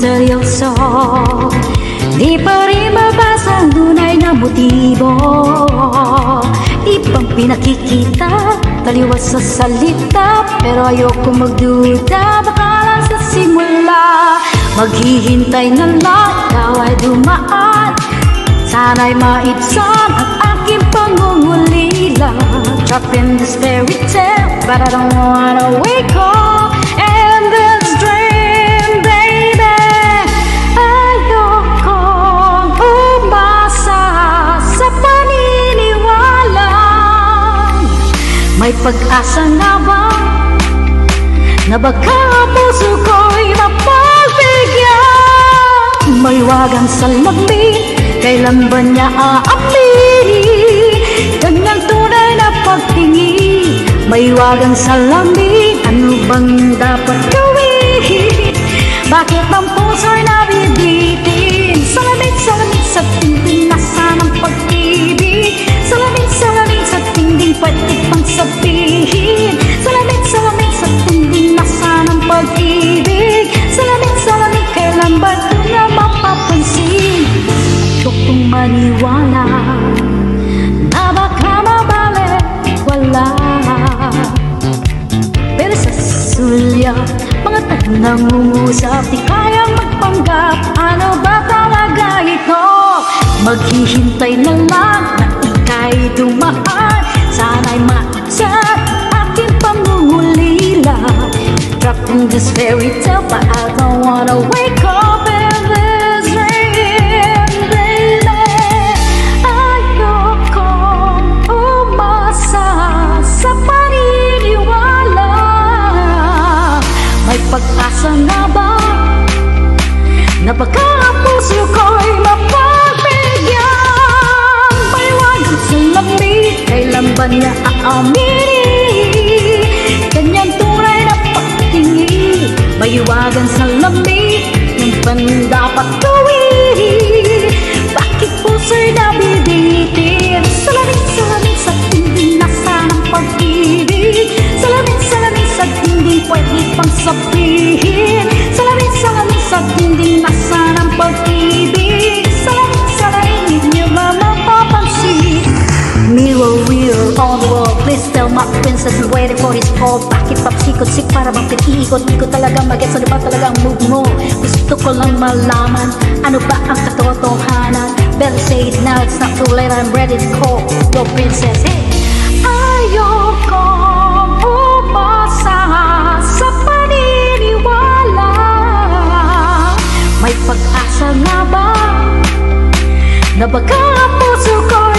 misteryoso. Di pa rin mabasa ang tunay na motibo. Ibang pinakikita, taliwas sa salita, pero ayoko magduda, baka lang sa simula. Maghihintay na lang, ikaw ay dumaan, sana'y maibsan ang aking pangungulila. Trapped in this fairy tale, but I don't wanna wake up in this dream, baby. Ayokong umasa sa paniniwala. May pag-asa nga ba na baka ang puso ko'y mapagbigyan? May wagang salamin, kailan ba niya aaminin? Ganyang tunay na pagtingin. May wagang salamin, ano bang dapat gawin? Bakit ang puso'y nabibitin? Salamin, salamin sa tinding nasa ng pag-ibig. Salamin, salamin sa tinding pwede pang sabihin. Salamin, salamin sa tinding nasa ng pag-ibig. Salamin, salamin, kailan ba ito na mapapansin? Ayokong maniwala na baka mabalik wala. Pero sa sulyap, mga tanong nangungusap, di kayang magpanggap, ano ba talaga ito? Maghihintay na lang na ika'y dumaan, sana'y maibsan ang aking pangungulila. Trapped in this fairy tale, but I don't wanna wake up in this dream, baby. Ayokong umasa sa paniniwala. May pag-asa nga ba na baka ang puso ko'y mapagbigyan? May wagang salamin, kailan ba niya aaminin? Ganyan tunay na pagtingin. May wagang salamin, yung ban dapat gawin? Bakit puso'y nabibitin? Salamin, salamin sa tinding nasa ng pag-ibig. Salamin, salamin sa tinding pwede pang sabihin. Salamin, salamin sa tinding nasa ng pag-ibig. Salamin, salamin, hindi ba mapapansin? Mirror, mirror on the wall, please tell my princess I'm waiting for his call. Bakit papsikot-sik para bang piniikot? Di ko talaga mag-gets, ano ba talagang move mo? Gusto ko lang malaman, ano ba ang katotohanan? Better say it now, it's not too late, I'm ready to call your princess. Hey! Ayokong umasa sa paniniwala. May pag-asa nga ba na baka ang puso ko